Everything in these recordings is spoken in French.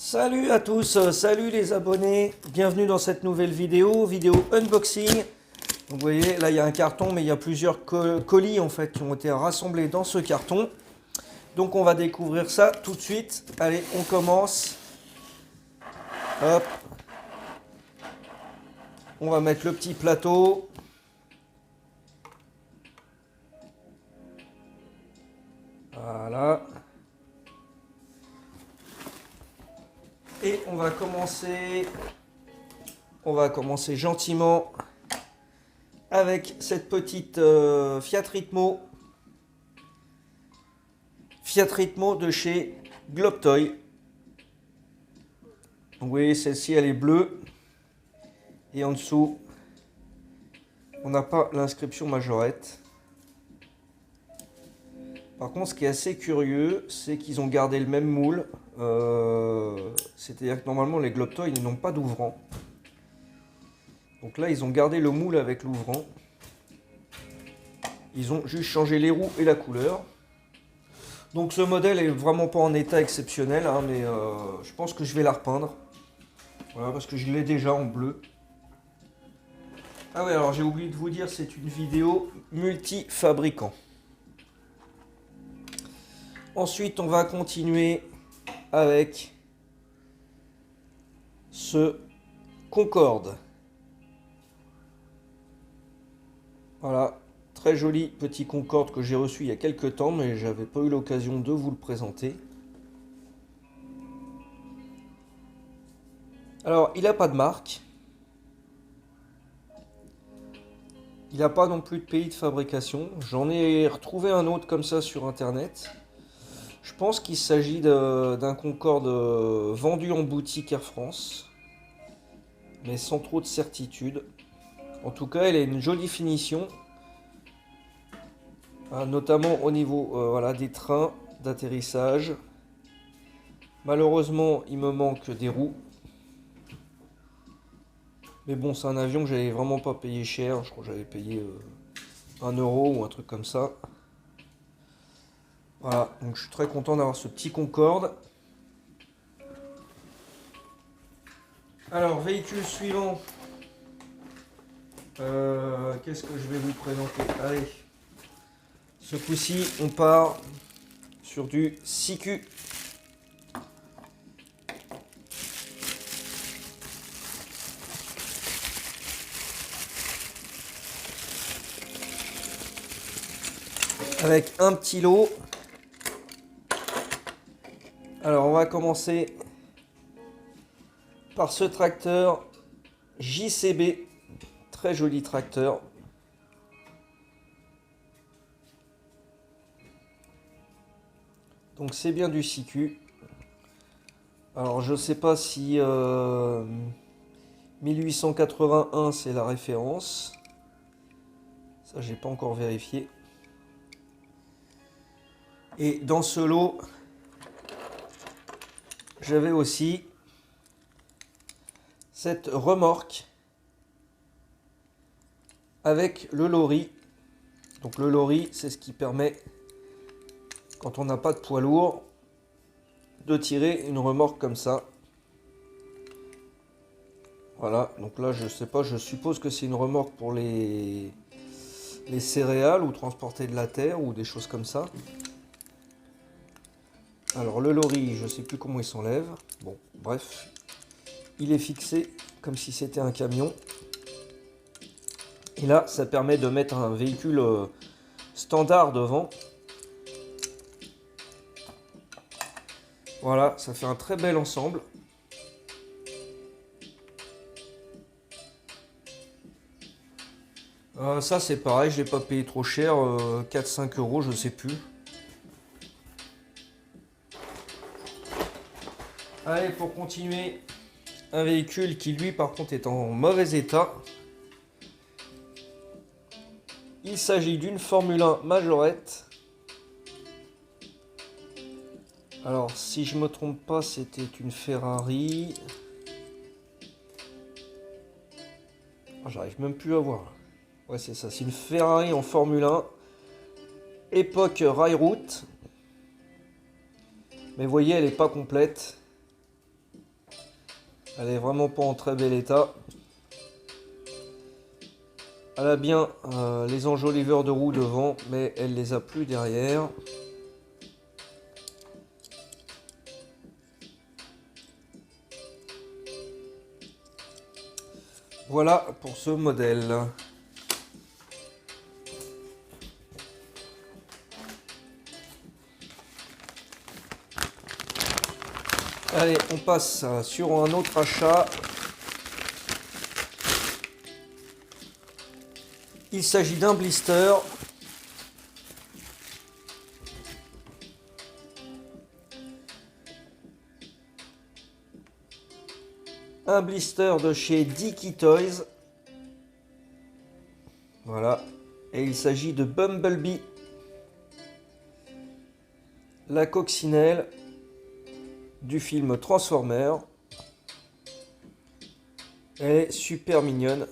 Salut à tous, salut les abonnés, bienvenue dans cette nouvelle vidéo unboxing. Vous voyez, là il y a un carton, mais il y a plusieurs colis en fait qui ont été rassemblés dans ce carton. Donc on va découvrir ça tout de suite. Allez, on commence. Hop. On va mettre le petit plateau. Voilà. Et on va commencer gentiment avec cette petite Fiat Ritmo de chez Globetoy. Donc, vous voyez, celle-ci elle est bleue et en dessous on n'a pas l'inscription majorette. Par contre, ce qui est assez curieux, c'est qu'ils ont gardé le même moule. C'est-à-dire que normalement les Globetoy ils n'ont pas d'ouvrant. Donc là ils ont gardé le moule avec l'ouvrant. Ils ont juste changé les roues et la couleur. Donc ce modèle est vraiment pas en état exceptionnel, hein, mais je pense que je vais la repeindre. Voilà, parce que je l'ai déjà en bleu. Ah ouais, alors j'ai oublié de vous dire, c'est une vidéo multi-fabricant. Ensuite on va continuer avec ce Concorde. Voilà, très joli petit Concorde que j'ai reçu il y a quelques temps, mais j'avais pas eu l'occasion de vous le présenter. Alors, il n'a pas de marque. Il n'a pas non plus de pays de fabrication. J'en ai retrouvé un autre comme ça sur internet. Je pense qu'il s'agit d'un Concorde vendu en boutique Air France, mais sans trop de certitude. En tout cas, elle a une jolie finition, notamment au niveau voilà, des trains d'atterrissage. Malheureusement, il me manque des roues. Mais bon, c'est un avion que j'avais vraiment pas payé cher. Je crois que j'avais payé 1 euro ou un truc comme ça. Voilà, donc je suis très content d'avoir ce petit Concorde. Alors, véhicule suivant. Qu'est-ce que je vais vous présenter? Allez, ce coup-ci, on part sur du Siku. Avec un petit lot. Alors, on va commencer par ce tracteur JCB. Très joli tracteur. Donc c'est bien du Siku. Alors je sais pas si 1881 c'est la référence. Ça j'ai pas encore vérifié. Et dans ce lot, j'avais aussi cette remorque avec le lorry. Donc le lorry, c'est ce qui permet, quand on n'a pas de poids lourd, de tirer une remorque comme ça. Voilà, donc là je sais pas, je suppose que c'est une remorque pour les céréales ou transporter de la terre ou des choses comme ça. Alors le lorry, je sais plus comment il s'enlève. Bon, bref, il est fixé comme si c'était un camion. Et là, ça permet de mettre un véhicule standard devant. Voilà, ça fait un très bel ensemble. Ça c'est pareil, je l'ai pas payé trop cher, 4-5 euros, je sais plus. Allez, pour continuer, un véhicule qui lui par contre est en mauvais état. Il s'agit d'une Formule 1 Majorette. Alors si je me trompe pas, c'était une Ferrari. J'arrive même plus à voir. Ouais, c'est ça, c'est une Ferrari en Formule 1. Époque rail route. Mais vous voyez, elle n'est pas complète. Elle est vraiment pas en très bel état. Elle a bien les enjoliveurs de roues devant, mais elle les a plus derrière. Voilà pour ce modèle. Allez, on passe sur un autre achat. Il s'agit d'un blister. Un blister de chez Dicky Toys. Voilà. Et il s'agit de Bumblebee. La coccinelle du film Transformers. Elle est super mignonne.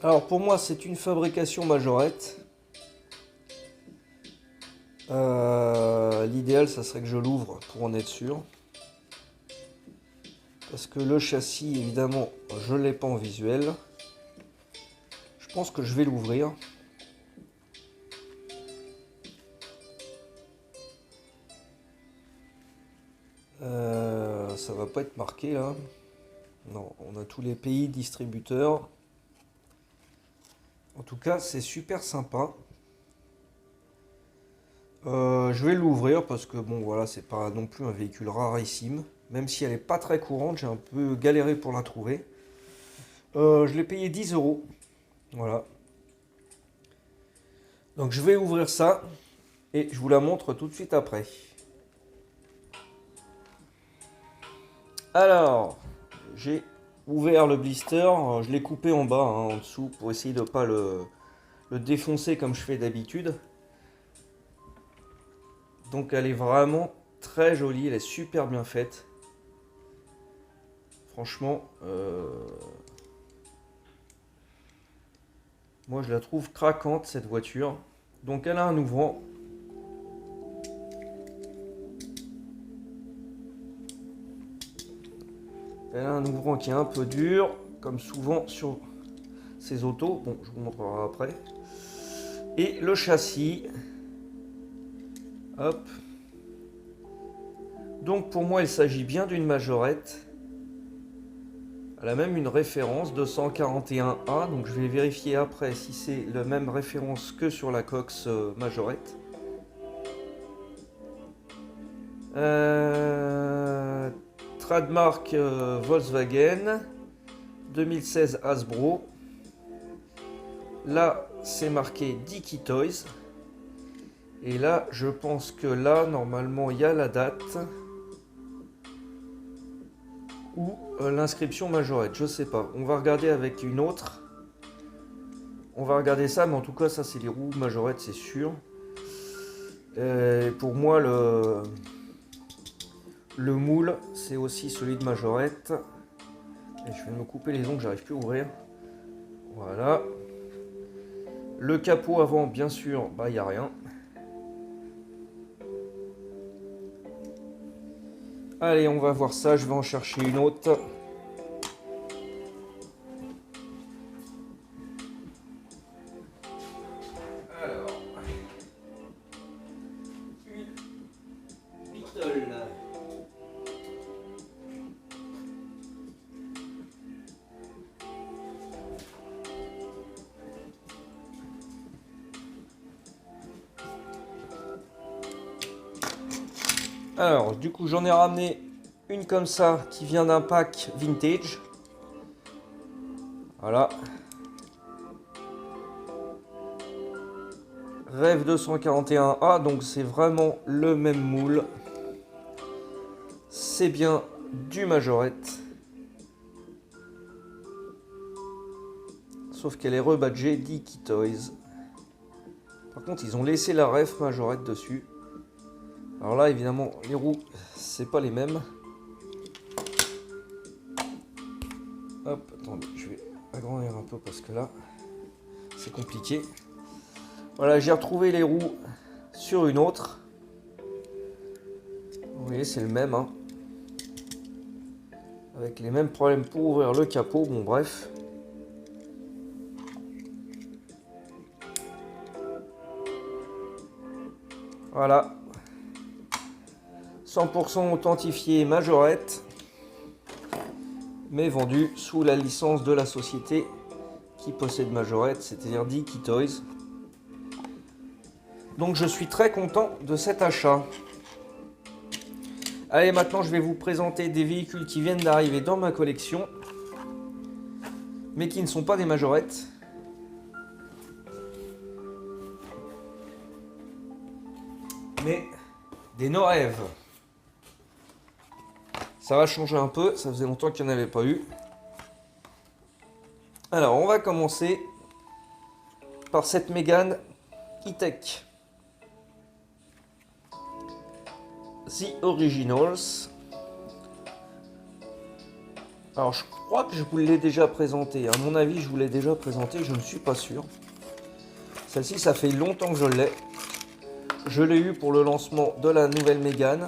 Alors pour moi c'est une fabrication majorette. L'idéal ça serait que je l'ouvre pour en être sûr. Parce que le châssis évidemment je ne l'ai pas en visuel. Je pense que je vais l'ouvrir. Ça va pas être marqué là. Non, on a tous les pays distributeurs. En tout cas, c'est super sympa. Je vais l'ouvrir parce que bon, voilà, c'est pas non plus un véhicule rarissime. Même si elle est pas très courante, j'ai un peu galéré pour la trouver. Je l'ai payé 10 euros. Voilà. Donc je vais ouvrir ça et je vous la montre tout de suite après. Alors, j'ai ouvert le blister, je l'ai coupé en bas, hein, en dessous, pour essayer de ne pas le défoncer comme je fais d'habitude. Donc elle est vraiment très jolie, elle est super bien faite. Franchement, moi je la trouve craquante cette voiture. Donc elle a un ouvrant. Elle a un ouvrant qui est un peu dur, comme souvent sur ces autos. Bon, je vous montrerai après. Et le châssis. Hop. Donc pour moi, il s'agit bien d'une majorette. Elle a même une référence 241A. Donc je vais vérifier après si c'est la même référence que sur la Cox majorette. Trademark Volkswagen 2016 Hasbro. Là c'est marqué Dicky Toys. Et là je pense que là normalement il y a la date ou l'inscription majorette, je sais pas. On va regarder avec une autre. On va regarder ça, mais en tout cas ça c'est les roues majorettes, c'est sûr. Pour moi le moule c'est aussi celui de majorette. Et je vais me couper les ongles, j'arrive plus à ouvrir. Voilà. Le capot avant, bien sûr, bah il n'y a rien. Allez, on va voir ça, je vais en chercher une autre. Alors, une Beetle. Alors, du coup, j'en ai ramené une comme ça qui vient d'un pack vintage. Voilà. Rêve 241A, donc c'est vraiment le même moule. C'est bien du majorette. Sauf qu'elle est rebadgée Dicky Toys. Par contre, ils ont laissé la ref majorette dessus. Alors là, évidemment, les roues, c'est pas les mêmes. Hop, attendez, je vais agrandir un peu parce que là, c'est compliqué. Voilà, j'ai retrouvé les roues sur une autre. Vous voyez, c'est le même, hein. Avec les mêmes problèmes pour ouvrir le capot, bon bref. Voilà. 100% authentifié Majorette, mais vendu sous la licence de la société qui possède Majorette, c'est-à-dire Dicky Toys. Donc je suis très content de cet achat. Allez, maintenant je vais vous présenter des véhicules qui viennent d'arriver dans ma collection, mais qui ne sont pas des Majorettes. Mais des Norev. Ça va changer un peu, ça faisait longtemps qu'il n'y en avait pas eu. Alors, on va commencer par cette Mégane E-Tech. The Originals. Alors, je crois que je vous l'ai déjà présenté. À mon avis, je vous l'ai déjà présenté, je ne suis pas sûr. Celle-ci, ça fait longtemps que je l'ai. Je l'ai eu pour le lancement de la nouvelle Mégane.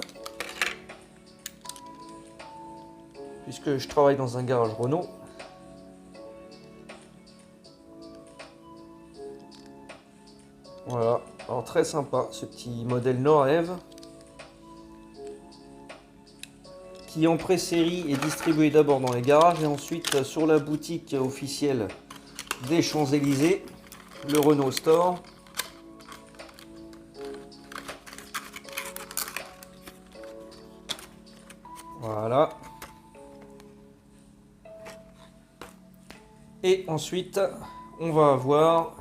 Puisque je travaille dans un garage Renault. Voilà, alors très sympa ce petit modèle Norev qui en pré-série est distribué d'abord dans les garages et ensuite sur la boutique officielle des Champs-Élysées, le Renault Store. Voilà. Et ensuite, on va avoir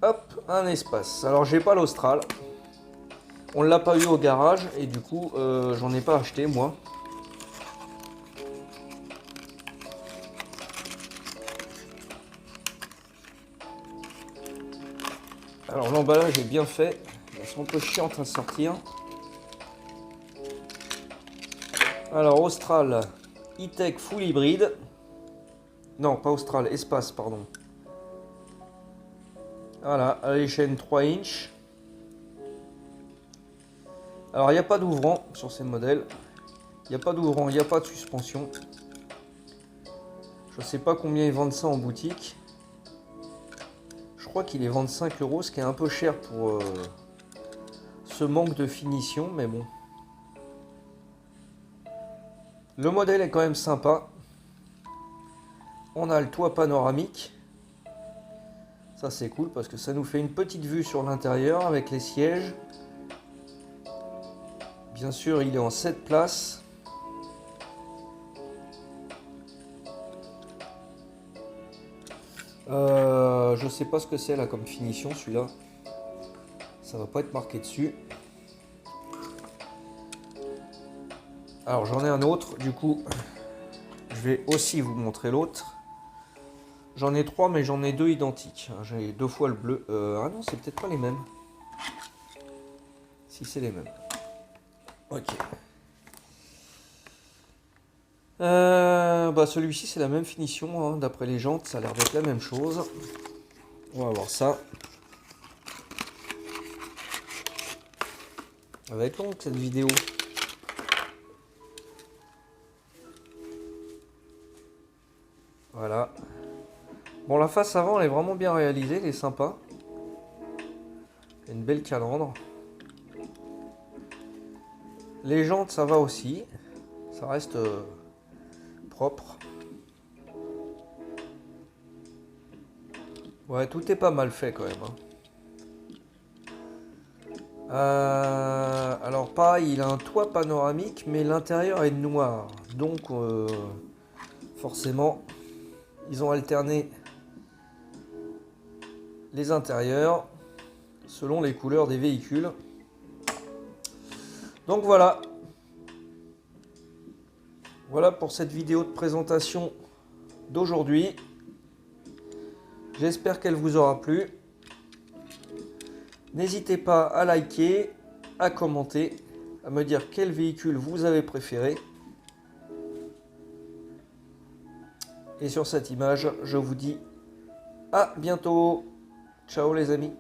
hop, un espace. Alors, j'ai pas l'Austral. On l'a pas eu au garage et du coup, j'en ai pas acheté moi. Alors, l'emballage est bien fait. Elles sont un peu chiantes à sortir. Alors, Austral E-Tech Full Hybride. Non, pas Austral, Espace, pardon. Voilà, à l'échelle 3 inches. Alors, il n'y a pas d'ouvrant sur ces modèles. Il n'y a pas d'ouvrant, il n'y a pas de suspension. Je ne sais pas combien ils vendent ça en boutique. Je crois qu'ils les vendent 5 €, ce qui est un peu cher pour ce manque de finition, mais bon. Le modèle est quand même sympa. On a le toit panoramique. Ça c'est cool parce que ça nous fait une petite vue sur l'intérieur avec les sièges. Bien sûr, il est en 7 places. Je sais pas ce que c'est là comme finition celui-là. Ça va pas être marqué dessus. Alors j'en ai un autre, du coup je vais aussi vous montrer l'autre. J'en ai 3 mais j'en ai 2 identiques. J'ai 2 fois le bleu. Ah non, c'est peut-être pas les mêmes. Si c'est les mêmes. Ok. Bah celui-ci c'est la même finition, hein, d'après les jantes, ça a l'air d'être la même chose. On va voir ça. Ça va être long cette vidéo. Voilà. Bon, la face avant elle est vraiment bien réalisée, elle est sympa. Il y a une belle calandre. Les jantes ça va aussi. Ça reste propre. Ouais, tout est pas mal fait quand même, hein. Alors pareil, il a un toit panoramique, mais l'intérieur est noir. Donc forcément, ils ont alterné les intérieurs selon les couleurs des véhicules. Donc voilà. Voilà pour cette vidéo de présentation d'aujourd'hui. J'espère qu'elle vous aura plu. N'hésitez pas à liker, à commenter, à me dire quel véhicule vous avez préféré. Et sur cette image, je vous dis à bientôt. Ciao les amis.